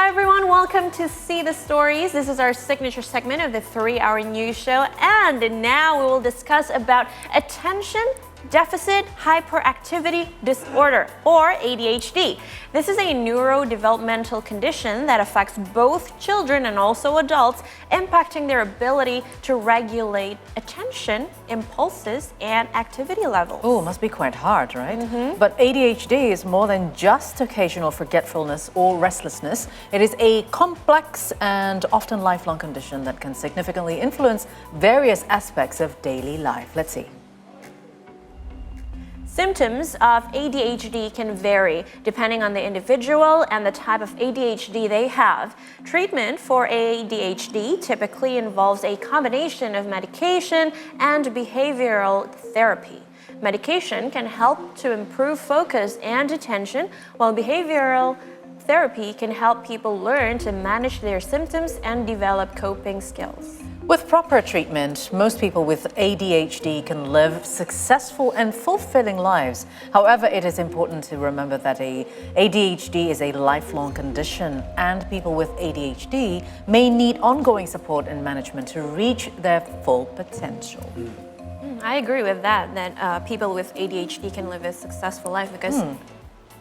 Hi everyone, welcome to See the Stories. This is our signature segment of the 3-hour news show, and now we will discuss about attention deficit hyperactivity disorder, or ADHD. This is a neurodevelopmental condition that affects both children and also adults, impacting their ability to regulate attention, impulses, and activity levels. Oh, must be quite hard, right? But ADHD is more than just occasional forgetfulness or restlessness. It is a complex and often lifelong condition that can significantly influence various aspects of daily life. Let's see. Symptoms of ADHD can vary depending on the individual and the type of ADHD they have. Treatment for ADHD typically involves a combination of medication and behavioral therapy. Medication can help to improve focus and attention, while behavioral therapy can help people learn to manage their symptoms and develop coping skills. With proper treatment, most people with ADHD can live successful and fulfilling lives. However, it is important to remember that ADHD is a lifelong condition, and people with ADHD may need ongoing support and management to reach their full potential. I agree with that people with ADHD can live a successful life, because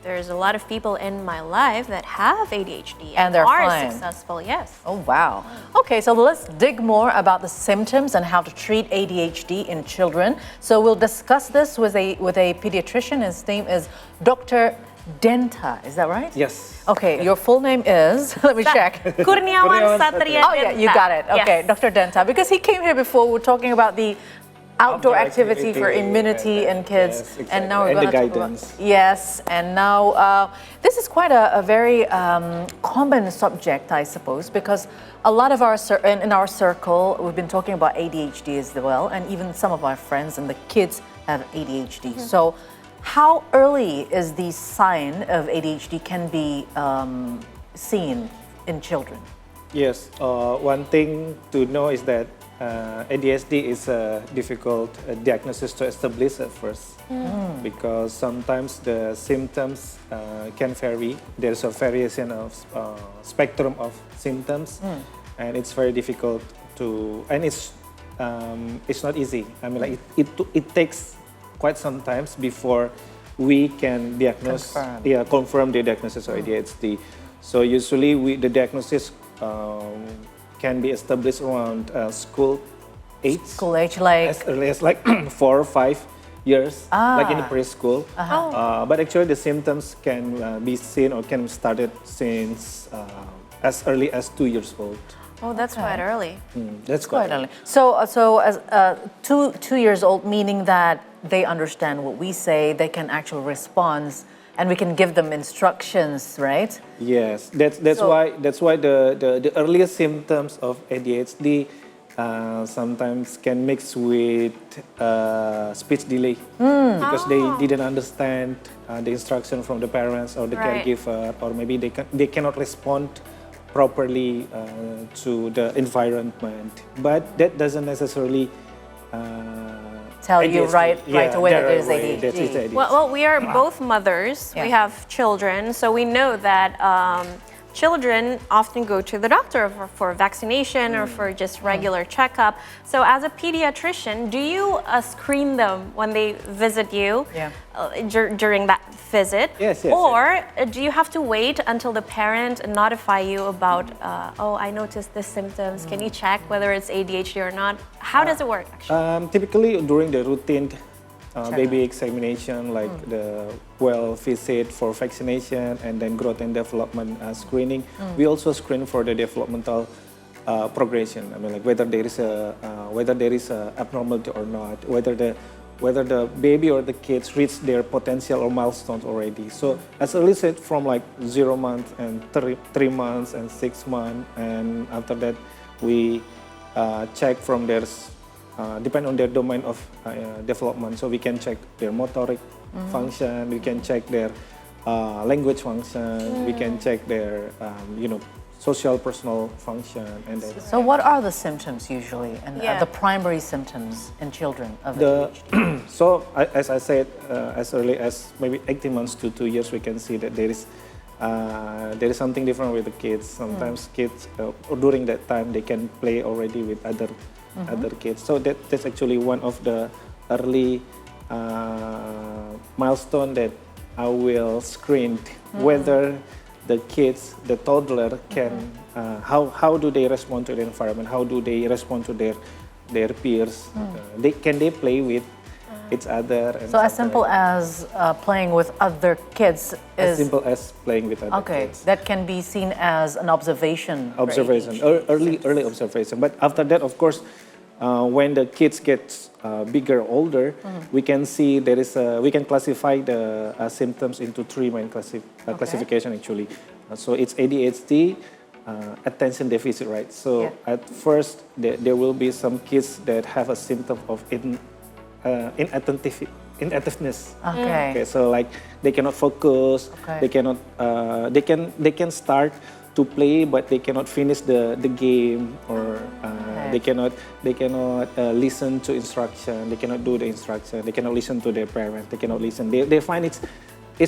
there's a lot of people in my life that have ADHD and they're are fine. Successful, yes. Oh, wow. Okay, so let's dig more about the symptoms and how to treat ADHD in children. So we'll discuss this with a pediatrician. His name is Dr. Denta, is that right? Yes. Okay, your full name is, let me check. Kurniawan Satria. Oh yeah, you got it. Okay, Yes. Dr. Denta, because he came here before, we were talking about the outdoor activity for immunity in kids, yes, exactly. And now we're And going the to talk guidance. about, yes, and now this is quite a very common subject, I suppose, because a lot of in our circle we've been talking about ADHD as well, and even some of our friends and the kids have ADHD. So how early is the sign of ADHD can be seen in children? Yes. One thing to know is that ADHD is a difficult diagnosis to establish at first, because sometimes the symptoms can vary. There's a variation of spectrum of symptoms, and it's very difficult to, and it's not easy. I mean, like it takes quite some time before we can diagnose, confirm the diagnosis of ADHD. So usually the diagnosis can be established around school age. School age, like as early as like 4 or 5 years, like in the preschool. But actually, the symptoms can be seen or can be started since as early as 2 years old. Oh, that's quite early. That's quite early. So as 2 years old, meaning that they understand what we say, they can actually respond, and we can give them instructions, right? Yes, that's why the earliest symptoms of ADHD sometimes can mix with speech delay, because they didn't understand the instruction from the parents or the caregiver, or maybe they cannot respond properly to the environment. But that doesn't necessarily tell you right away that there's ADHD. Well, we are both mothers. We have children, so we know that children often go to the doctor for vaccination or for just regular checkup. So as a pediatrician, do you screen them when they visit you during that visit? Yes. Or do you have to wait until the parent notify you about, oh, I noticed the symptoms, can you check whether it's ADHD or not? How does it work, actually? Typically during the routine baby examination, like the well visit for vaccination and then growth and development screening, we also screen for the developmental progression. I mean, like whether there is a abnormality or not, whether the baby or the kids reach their potential or milestones already. So as early as from like 0 months and 3 months and 6 months, and after that we check from their depend on their domain of development. So we can check their motoric function, we can check their language function, we can check their social personal function. And so what are the symptoms usually, and the primary symptoms in children of ADHD? So as I said, as early as maybe 18 months to 2 years, we can see that there is there is something different with the kids. Sometimes kids, during that time, they can play already with other kids. So that's actually one of the early milestone that I will screen whether the kids, the toddler, can how do they respond to the environment? How do they respond to their peers? Can they play with each other? And So as simple as playing with other kids as is simple as playing with other okay. kids. That can be seen as an observation. for Observation, ADHD. early observation. But after that, of course, when the kids get bigger, older, we can see we can classify the symptoms into three main classification actually. So it's ADHD, attention deficit, right? So at first, there will be some kids that have a symptom of inattentiveness. Okay. So like they cannot focus, Okay. they cannot, they can start to play, but they cannot finish the game, or they cannot listen to instruction. They cannot do the instruction. They cannot listen to their parents. They cannot listen. They find it's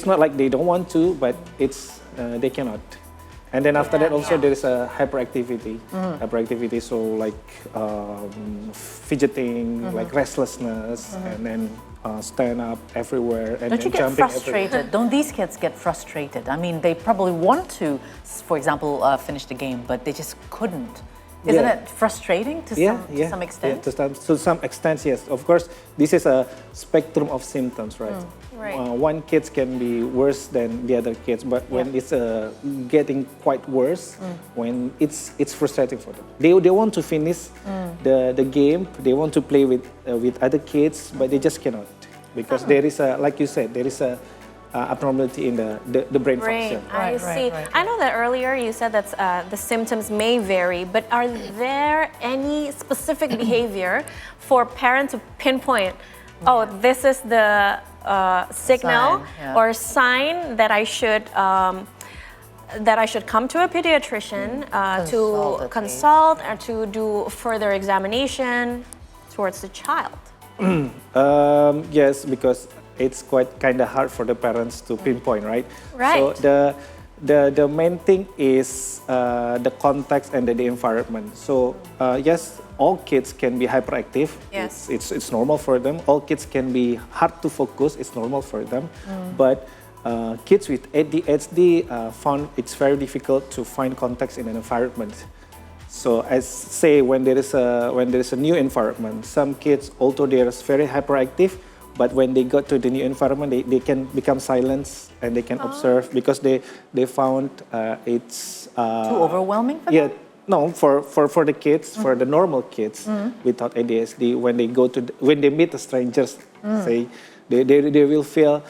not like they don't want to, but it's they cannot. And then after that also there is a hyperactivity. Hyperactivity, so like fidgeting, like restlessness, and then stand up everywhere and Don't you get jumping frustrated? Don't these kids get frustrated? I mean, they probably want to, for example, finish the game, but they just couldn't. Isn't it frustrating to some extent? Yeah, to some extent, yes. Of course, this is a spectrum of symptoms, right? Right. One kid can be worse than the other kids, but when it's getting quite worse, when it's frustrating for them. They want to finish the game. They want to play with other kids, but they just cannot, because there is like you said, there is a abnormality in the brain function. I see. I know that earlier you said that the symptoms may vary, but are there any specific behavior for parents to pinpoint? Oh, this is the signal or sign that I should come to a pediatrician to consult or to do further examination towards the child. Yes, because it's quite kind of hard for the parents to pinpoint, right? Right. So the main thing is the context and the environment. So yes, all kids can be hyperactive. Yes. It's normal for them. All kids can be hard to focus. It's normal for them. But kids with ADHD found it's very difficult to find context in an environment. So as say when there is a new environment, some kids, although they are very hyperactive, but when they got to the new environment, they can become silent and they can observe, because they found it's Too overwhelming for them? yeah. No, for the kids, for the normal kids without ADHD, when they meet the strangers, say they will feel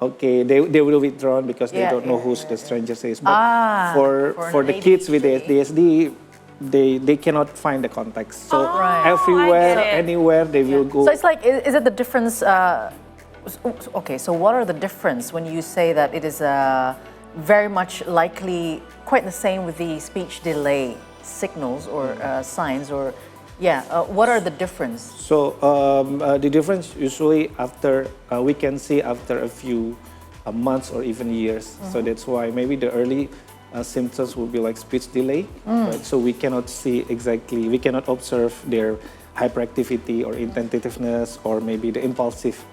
okay. They will withdraw because they don't know who the stranger is. But for the kids with ADHD, they cannot find the context. So everywhere, anywhere they will go. So it's like, is it the difference? Okay, so what are the difference when you say that it is very much likely quite the same with the speech delay signals or signs, or what are the difference? So the difference usually we can see after a few months or even years. So that's why maybe the early symptoms will be like speech delay, right? So we cannot see exactly, we cannot observe their hyperactivity or intentiveness or maybe the impulsivity.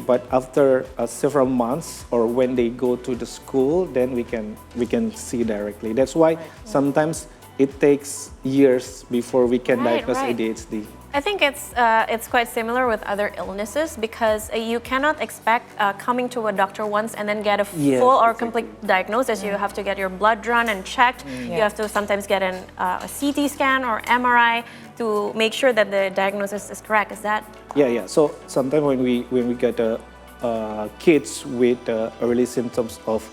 But after several months or when they go to the school, then we can see directly. That's why sometimes it takes years before we can diagnose ADHD. I think it's quite similar with other illnesses, because you cannot expect coming to a doctor once and then get a full or complete diagnosis. You have to get your blood drawn and checked. You have to sometimes get a CT scan or MRI to make sure that the diagnosis is correct. Is that? Yeah. So sometimes when we get kids with early symptoms of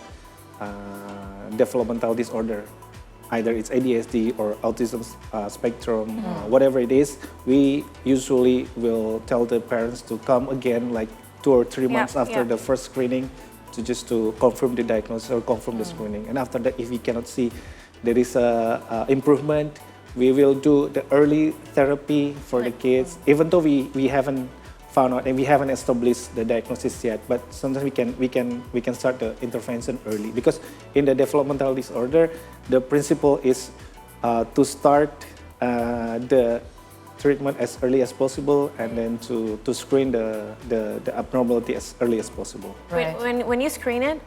developmental disorder, either it's ADHD or autism spectrum, whatever it is, we usually will tell the parents to come again like 2 or 3 months after the first screening to confirm the diagnosis or confirm the screening. And after that, if we cannot see there is a improvement, we will do the early therapy for the kids. Even though we haven't found out, and we haven't established the diagnosis yet. But sometimes we can start the intervention early, because in the developmental disorder, the principle is to start the treatment as early as possible, and then to screen the abnormality as early as possible. Right. When you screen it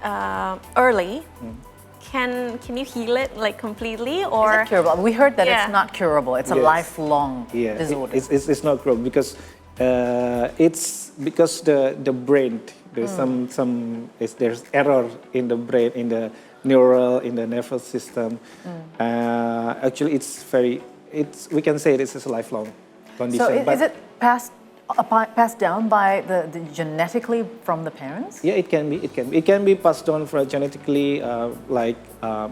early, can you heal it like completely, or Is it curable? We heard that Yeah. it's not curable. It's a Yes. lifelong Yeah, disorder. it's not curable, because it's because the brain, there's there's error in the brain, in the nervous system. Actually, we can say this is a lifelong condition. So is it passed down by the genetically from the parents? Yeah, it can be passed down genetically.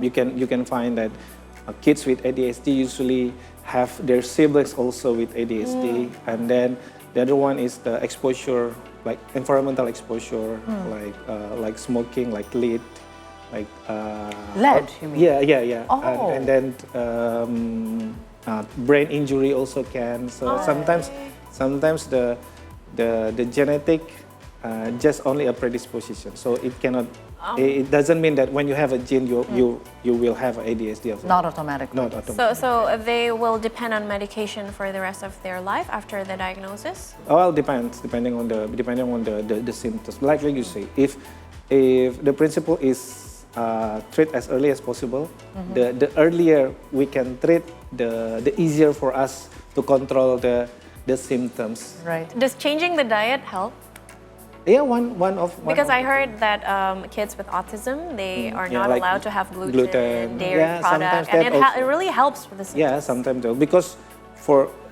You can find that kids with ADHD usually have their siblings also with ADHD, and then the other one is the exposure, like environmental exposure, like smoking, like lead, like Lead, you mean? Yeah. Oh. And then brain injury also can. So sometimes the genetic just only a predisposition. So it cannot. It doesn't mean that when you have a gene, you will have ADHD. Not automatically. Not automatically. so they will depend on medication for the rest of their life after the diagnosis? Well, depending on the symptoms. Like you say, if the principle is treat as early as possible, the earlier we can treat, the easier for us to control the symptoms. Right. Does changing the diet help? Yeah, one of Because I heard that kids with autism, they are not like allowed to have gluten, dairy Yeah, product, sometimes and that it also- really helps with the symptoms. Yeah, sometimes though, because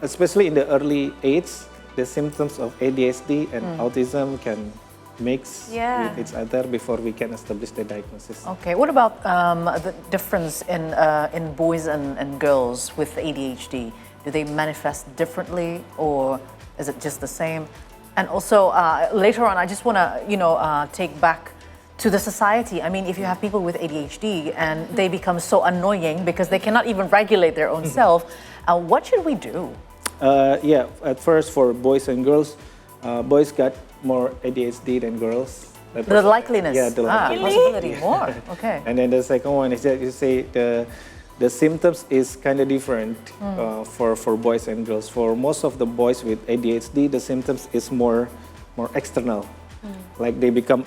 especially in the early age, the symptoms of ADHD and autism can mix Yeah. with each other before we can establish the diagnosis. Okay. What about the difference in boys and girls with ADHD? Do they manifest differently, or is it just the same? And also later on, I just want to take back to the society. I mean, if you have people with ADHD and they become so annoying because they cannot even regulate their own self, what should we do? Yeah, at first for boys and girls, boys got more ADHD than girls. The likeliness. Yeah, the likeliness. Possibility more. Okay. And then the second one is that you say the symptoms is kind of different for boys and girls. For most of the boys with ADHD, the symptoms is more external. Like they become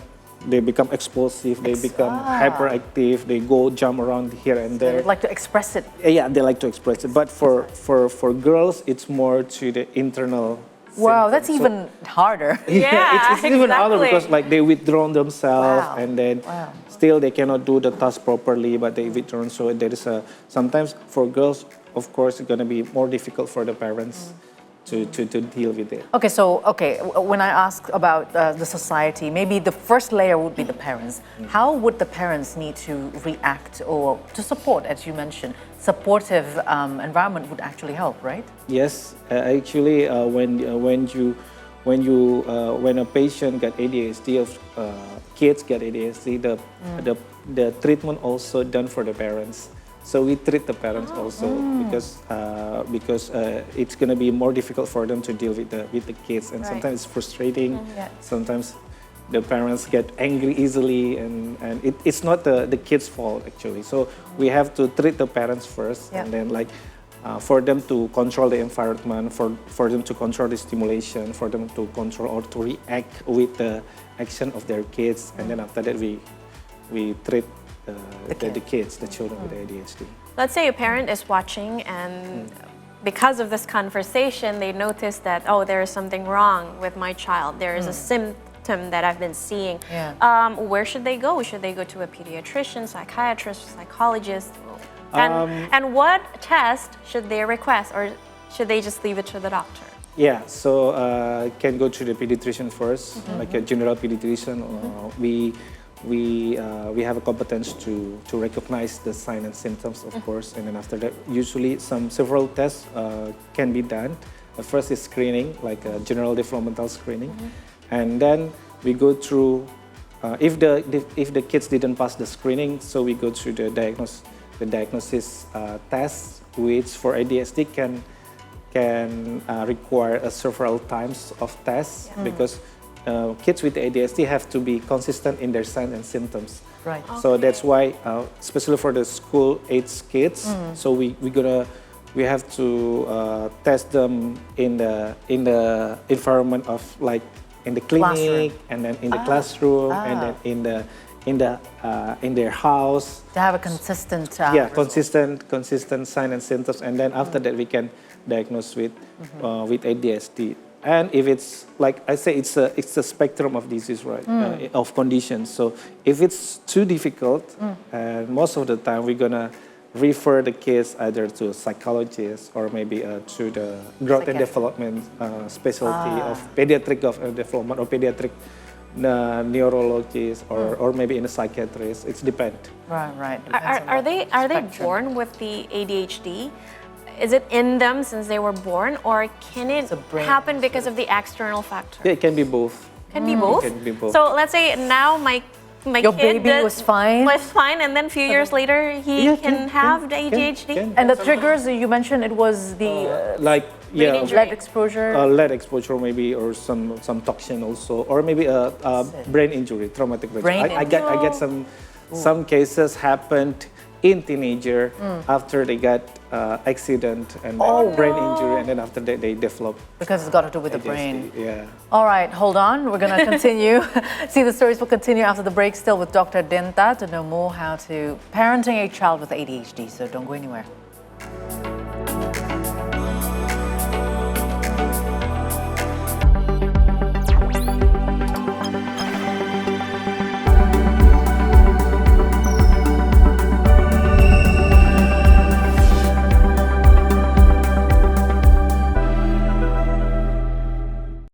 explosive, they become hyperactive, they go jump around here and there. They'd like to express it. Yeah, they like to express it. But for girls, it's more to the internal. Wow, that's symptoms. even harder. Yeah, It's even harder exactly. because like they withdraw themselves, Wow. and then Wow. still they cannot do the task properly, but they withdraw. So there is sometimes for girls, of course, it's gonna be more difficult for the parents to deal with it. Okay, when I ask about the society, maybe the first layer would be the parents. How would the parents need to react or to support, as you mentioned? Supportive environment would actually help, right? Yes, actually, when a patient get ADHD, kids get ADHD, the treatment also done for the parents. So we treat the parents also because it's gonna be more difficult for them to deal with the kids, and Right. sometimes it's frustrating. Yeah. Sometimes the parents get angry easily, and it's not the kids' fault actually. So we have to treat the parents first, Yeah. and then for them to control the environment, for them to control the stimulation, for them to control or to react with the action of their kids, and then after that we treat the children with ADHD. Let's say a parent is watching and because of this conversation, they notice that, oh, there is something wrong with my child. There is a symptom that I've been seeing. Yeah. Where should they go? Should they go to a pediatrician, psychiatrist, psychologist? And what test should they request, or should they just leave it to the doctor? Yeah, so can go to the pediatrician first, like a general pediatrician. We have a competence to recognize the signs and symptoms, of course, and then after that, usually several tests can be done. The first is screening, like a general developmental screening, and then we go through. If the kids didn't pass the screening, so we go through the diagnosis test, which for ADHD can require several times of tests because kids with ADHD have to be consistent in their signs and symptoms. Right. So that's why, especially for the school-age kids, so we have to test them in the environment of like in the clinic Classroom. and then in the classroom and then in their house. To have a consistent Yeah, result. consistent signs and symptoms, and then after that we can diagnose with ADHD. And if it's like I say, it's a spectrum of disease, right? Of conditions. So if it's too difficult, and most of the time we're gonna refer the case either to a psychologist or maybe to the growth and development specialty of pediatric growth and development or pediatric neurologist or maybe in a psychiatrist. It's depends. Right. Are they born with the ADHD? Is it in them since they were born, or can it It's a brain happen because of the external factor? Yeah, it can be both. Can be both. Can be both. So let's say now my Your kid baby was fine? was fine, and then a few years later he can have the ADHD. can. And the triggers you mentioned, it was the Like yeah, injury. lead exposure. lead exposure maybe, or some toxin also, or maybe a brain injury, traumatic brain. Brain I get some cases happened in teenager after they got accident and brain injury, and then after that they develop Because it's got to do with the ADHD. brain. Yeah. All right, hold on. We're going to continue. See, the stories will continue after the break, still with Dr. Denta to know more how to parenting a child with ADHD. So don't go anywhere.